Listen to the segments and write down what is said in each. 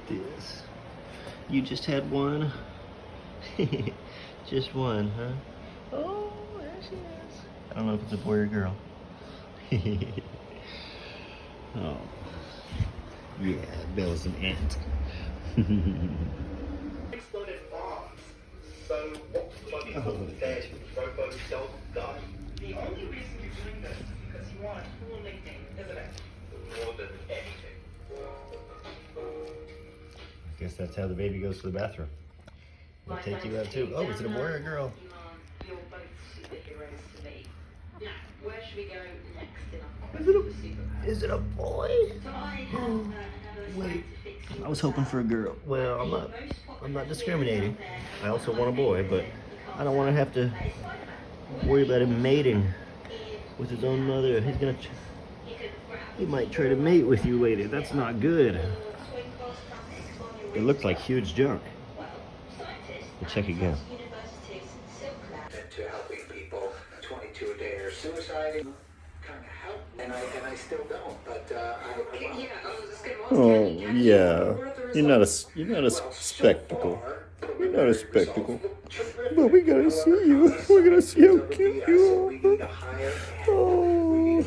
this. You just had one? Just one, huh? Oh, there she is. I don't know if it's a boy or girl. Oh. Yeah, Bella's an ant. Exploded bombs. So what's the money for that Robo Dog guy? The only reason you're doing this is because you want a cool nickname, isn't it? More than anything. I guess that's how the baby goes to the bathroom. We'll take you out too. Oh, is it a boy or a girl? You're both superheroes to me. Now, where should we go next in our Is it a boy? Wait, I was hoping for a girl. Well, I'm not discriminating. I also want a boy, but I don't want to have to worry about him mating with his own mother. He might try to mate with you later. That's not good. It looked like huge junk. We'll check again. To helping people 22 a day or suicide kind of help, and I still don't, but Oh yeah, you're not a spectacle. You're not a spectacle. But we gotta see you. We're gonna see how cute you are. Oh,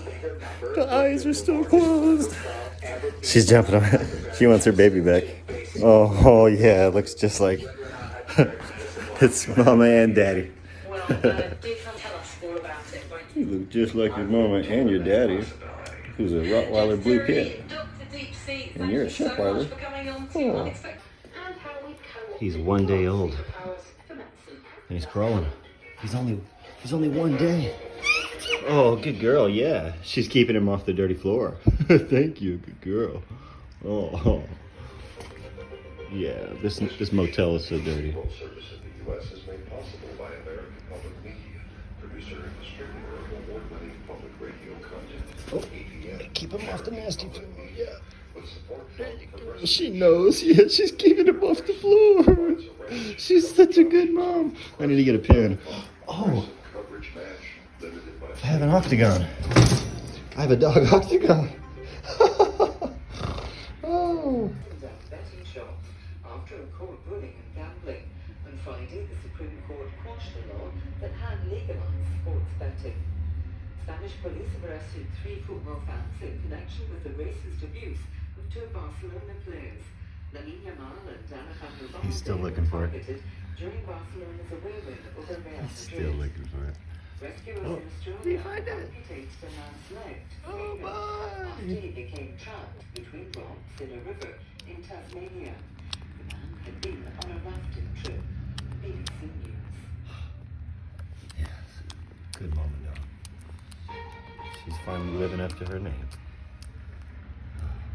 the eyes are still closed. She's jumping on it. She wants her baby back. Oh yeah, it looks just like it's Mama and Daddy. You look just like your mama and your daddy, who's a Rottweiler blue kid. And you're a Shepweiler. Oh. He's 1 day old. And he's crawling. He's only 1 day. Oh, good girl, yeah. She's keeping him off the dirty floor. Thank you, good girl. Oh. Yeah, this motel is so dirty. Oh, keep him off the nasty floor. Yeah. There you go. She knows. Yeah, she's keeping him off the floor. She's such a good mom. I need to get a pen. Oh, I have an octagon. I have a dog octagon. Oh. After a court ruling on gambling, on Friday, the Supreme Court quashed a law that had legalized sports betting. Spanish police have arrested 3 football fans in connection with the racist abuse of 2 Barcelona players. He's still looking for it. During Barcelona's away win over Real Madrid. He's still looking for it. Rescuers Oh, in Australia behind it. amputated the man's leg to Oh, free him after my. he became trapped between rocks in a river in Tasmania. The man had been on a rafting trip. BBC News. Yes, good Momma Dog. She's finally living up to her name.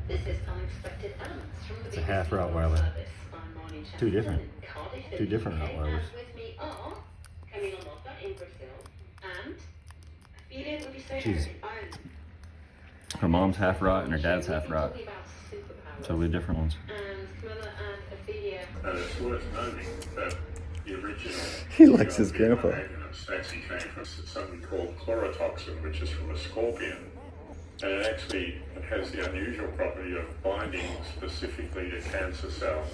This is unexpected ants from the It's a half Rottweiler. Two different Rottweilers. With me are Camila Mota in Brazil and Ophelia Jeez. Her mom's half rot and her dad's half rot. Totally different ones. And Camilla and Ophelia. It's worth noting that the original He likes his grandpa. actually came from something called chlorotoxin, which is from a scorpion. And it actually has the unusual property of binding specifically to cancer cells.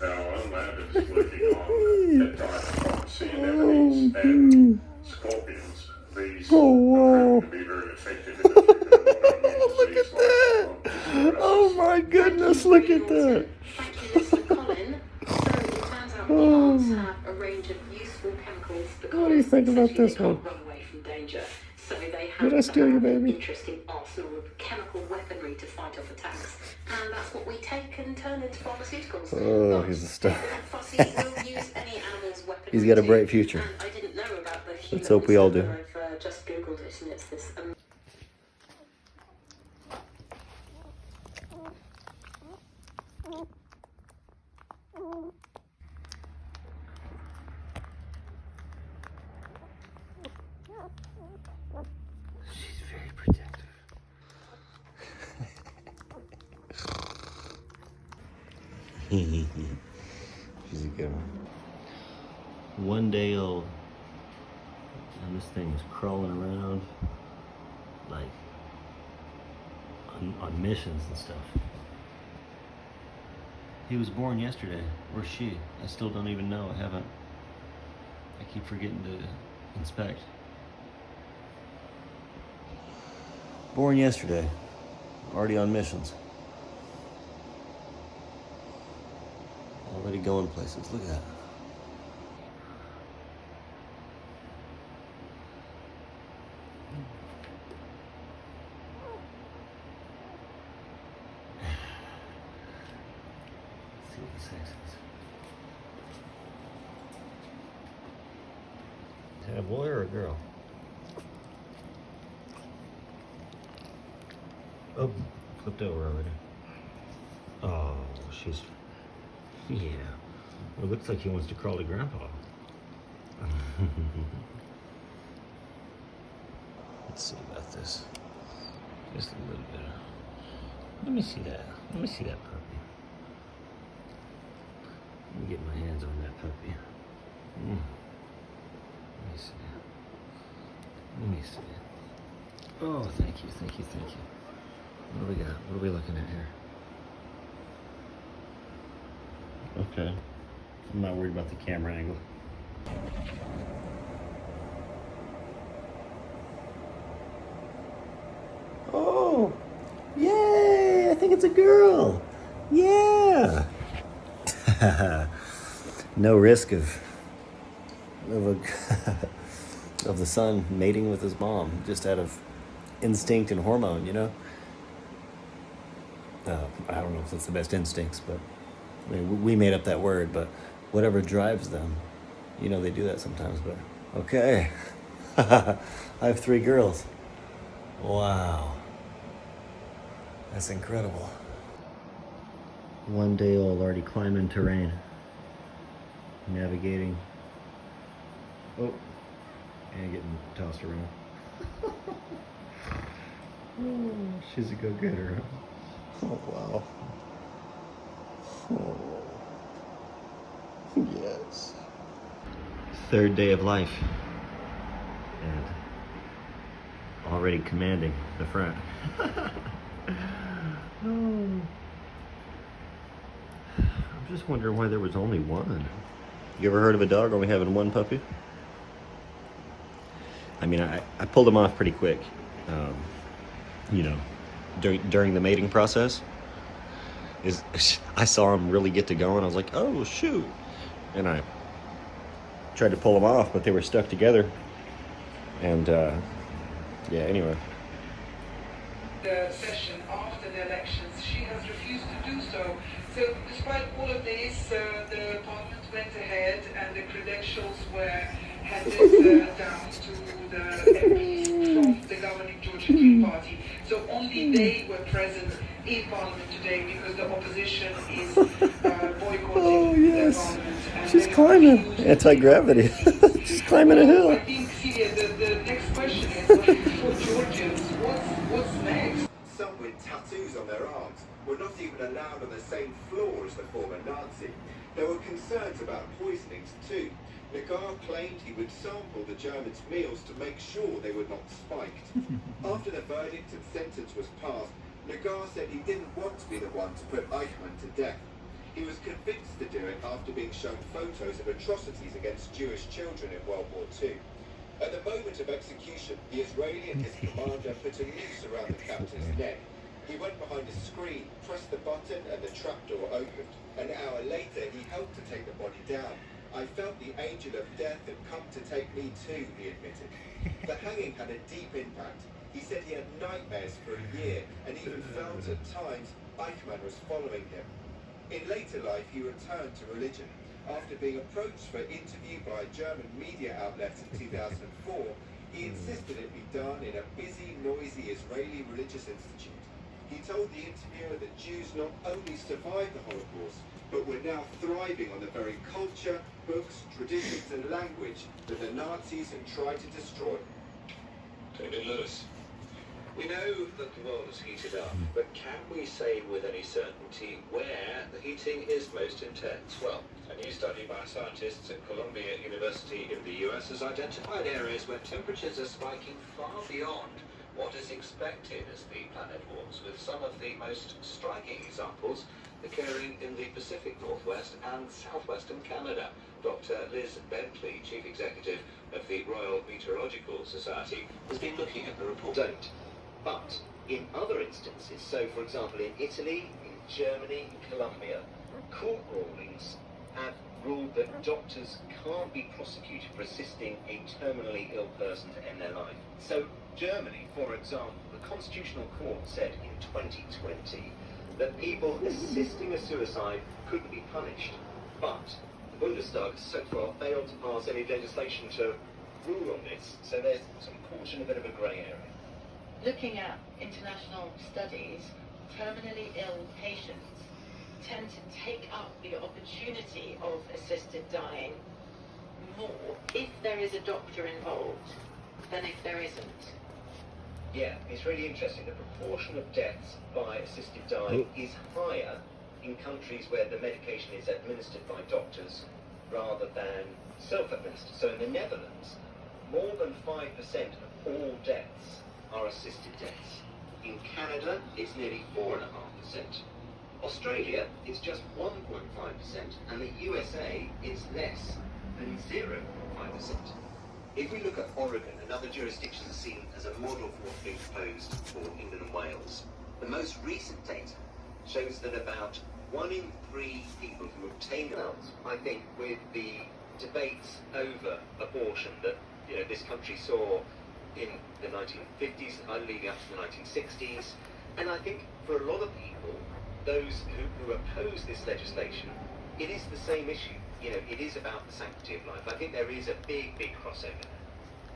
Our own lab is working on peptide C anemones and scorpions. These can be very effective in the treatment of Look at that! Oh my goodness, look at that! Thank you, Mr. Colin. So it turns out plants have a range of useful chemicals. What do you think about this one? Run away from danger. So they Did I have steal your an baby? interesting arsenal of chemical weaponry to fight off attacks. And that's what we take and turn into pharmaceuticals. Oh, he's a star. Fussy will use any animal's weaponry. He's got a bright too. future. And I didn't know about the Let's hope we all do. I've just googled it and it's this. She's very protective. She's a good one. 1 day old. And this thing is crawling around like on missions and stuff. He was born yesterday. Or she. I still don't even know. I haven't. I keep forgetting to inspect. Born yesterday. Already on missions. Already going places. Look at that. Let's see what the sex is. Is that a boy or a girl? Oh, flipped over already. Oh, she's... Yeah. Well, it looks like he wants to crawl to Grandpa. Let's see about this. Just a little bit. Let me see that. Let me see that puppy. Let me get my hands on that puppy. Let me see. Let me see. Oh, thank you, thank you, thank you. What do we got? What are we looking at here? Okay. I'm not worried about the camera angle. Oh! Yay! I think it's a girl! Yeah! No risk of the son mating with his mom, just out of instinct and hormone, you know? I don't know if that's the best instincts, but I mean, we made up that word, but whatever drives them, you know, they do that sometimes, but okay. I have 3 girls. Wow. That's incredible. 1 day old, already climbing terrain. Navigating. Oh, and getting tossed around. Oh, she's a go-getter, huh? Oh, wow. Oh. Yes. 3rd day of life. And already commanding the front. Oh. I'm just wondering why there was only 1. You ever heard of a dog only having 1 puppy? I mean, I pulled him off pretty quick. You know, during the mating process. I saw him really get to going. I was like, oh, shoot. And I tried to pull them off, but they were stuck together. And, yeah, anyway. The session after the elections, she has refused to do so. So despite all of this, the parliament went ahead and the credentials were handed down to the MPs from the governing Georgia Green Party. So only they were present in parliament today because the opposition is boycotting the parliament. And she's climbing. Anti-gravity. She's climbing a hill. I think, Celia, the next question is for Georgians, what's next? Some with tattoos on their arms were not even allowed on the same floor as the former Nazi. There were concerns about poisonings too. Nagar claimed he would sample the Germans' meals to make sure they were not spiked. After the verdict and sentence was passed, Nagar said he didn't want to be the one to put Eichmann to death. He was convinced to do it after being shown photos of atrocities against Jewish children in World War II. At the moment of execution, the Israeli and his commander put a noose around the captain's neck. He went behind a screen, pressed the button, and the trapdoor opened. An hour later, he helped to take the body down. I felt the angel of death had come to take me too, he admitted. The hanging had a deep impact. He said he had nightmares for a year, and even felt at times Eichmann was following him. In later life, he returned to religion. After being approached for interview by a German media outlet in 2004, he insisted it be done in a busy, noisy Israeli religious institute. He told the interviewer that Jews not only survived the Holocaust, but were now thriving on the very culture, books, traditions and language that the Nazis had tried to destroy. David Lewis. We know that the world has heated up, but can we say with any certainty where the heating is most intense? Well, a new study by scientists at Columbia University in the US has identified areas where temperatures are spiking far beyond what is expected as the planet warms, with some of the most striking examples occurring in the Pacific Northwest and southwestern Canada. Dr. Liz Bentley, Chief Executive of the Royal Meteorological Society, has been looking at the report. Don't. But in other instances, so for example in Italy, in Germany, in Colombia, court rulings have ruled that doctors can't be prosecuted for assisting a terminally ill person to end their life. So Germany, for example, the Constitutional Court said in 2020 that people assisting a suicide couldn't be punished. But the Bundestag has so far failed to pass any legislation to rule on this, so there's some caution, a bit of a grey area. Looking at international studies, terminally ill patients tend to take up the opportunity of assisted dying more if there is a doctor involved than if there isn't. Yeah, it's really interesting. The proportion of deaths by assisted dying is higher in countries where the medication is administered by doctors rather than self-administered. So in the Netherlands, more than 5% of all deaths are assisted deaths. In Canada, it's nearly 4.5%. Australia, it's just 1.5%, and the USA, it's less than 0.5%. If we look at Oregon, another jurisdiction seen as a model for what's being proposed for England and Wales, the most recent data shows that about 1 in 3 people who obtain adults, I think, with the debates over abortion that this country saw in the 1950s, leading up to the 1960s, and I think for a lot of people, those who oppose this legislation, it is the same issue. It is about the sanctity of life. I think there is a big crossover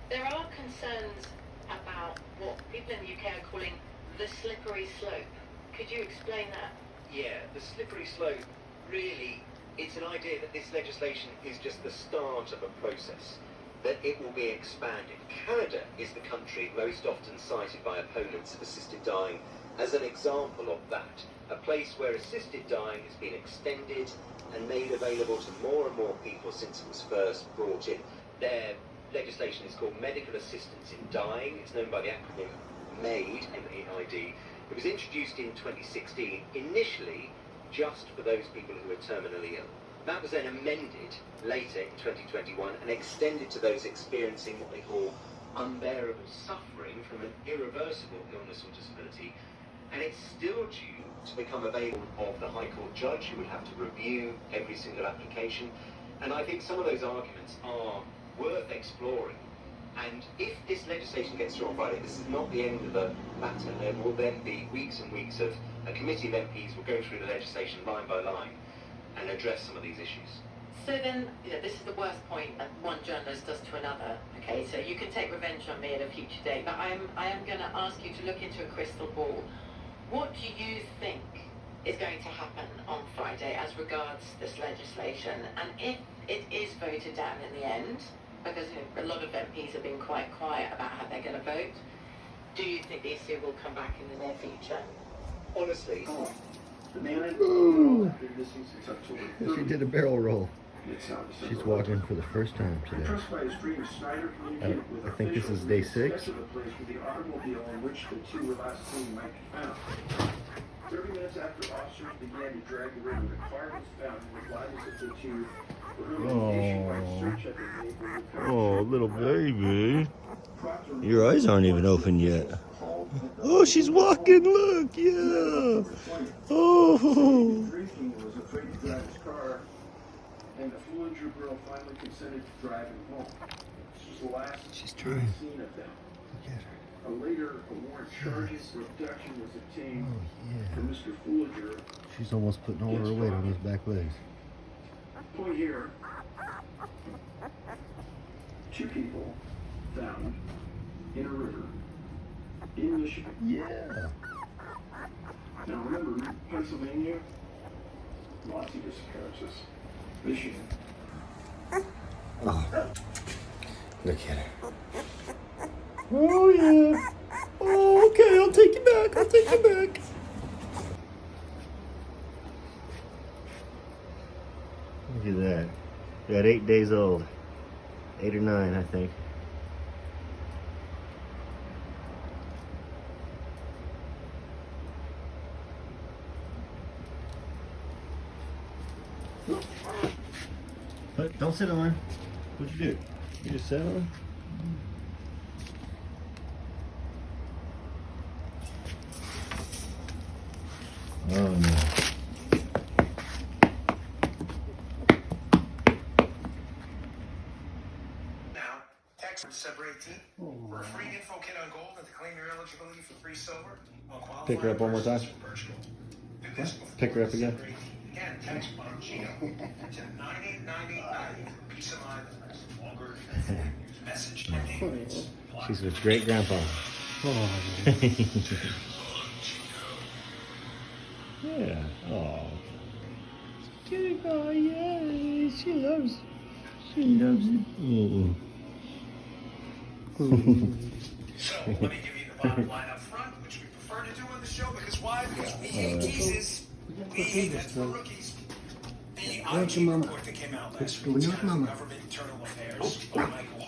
there. There are concerns about what people in the UK are calling the slippery slope. Could you explain that? Yeah, the slippery slope, really, it's an idea that this legislation is just the start of a process, that it will be expanded. Canada is the country most often cited by opponents of assisted dying as an example of that, a place where assisted dying has been extended and made available to more and more people since it was first brought in. Their legislation is called Medical Assistance in Dying. It's known by the acronym MAID, M-A-I-D. It was introduced in 2016, initially just for those people who are terminally ill. That was then amended later in 2021 and extended to those experiencing what they call unbearable suffering from an irreversible illness or disability, and it's still due to become available of the High Court judge who would have to review every single application. And I think some of those arguments are worth exploring. And if this legislation gets through on Friday, this is not the end of the matter. There will then be weeks and weeks of a committee of MPs will go through the legislation line by line and address some of these issues. So then, this is the worst point that one journalist does to another. Okay, so you can take revenge on me at a future date, but I am going to ask you to look into a crystal ball. What do you think is going to happen on Friday as regards this legislation? And if it is voted down in the end, because a lot of MPs have been quite quiet about how they're going to vote, do you think the issue will come back in the near future? Honestly, She did a barrel roll. She's walking for the first time today. I think this is day 6. 30 minutes after officers began to drag the river, the car was found and replied as if the two were doing a nationwide search at the neighborhood. Oh, little baby. Your eyes aren't even open yet. Oh, she's walking, look, yeah. Oh. Was afraid to drive his car, and the full-injured girl finally consented to drive him home. This was the last scene of them. Later, a warrant charges for abduction was obtained for Mr. Fooliger. She's almost putting all her weight on his back legs. Point here. 2 people found in a river in Michigan. Yeah. Now remember, Pennsylvania, lots of disappearances. Michigan. Oh, look at her. Oh yeah. Oh, okay, I'll take you back. I'll take you back. Look at that. We got 8 days old. 8 or 9, I think. But don't sit on her. What'd you do? You just sat on her? Oh no. Now, text December 18th for a free info kit on gold and to claim your eligibility for free silver. Pick her up one more time. Pick her up again. Again, text Bongino to 98989 for peace of mind that lasts longer than 4 years. Message and payments. She's with great grandpa. Yeah. Oh. Kitty boy, yeah. She loves it. Mm-mm. So, let me give you the bottom line up front, which we prefer to do on the show, because why? Because we hate teases. We hate that for rookies. The IG report that came out last week, kind of government internal affairs by Michael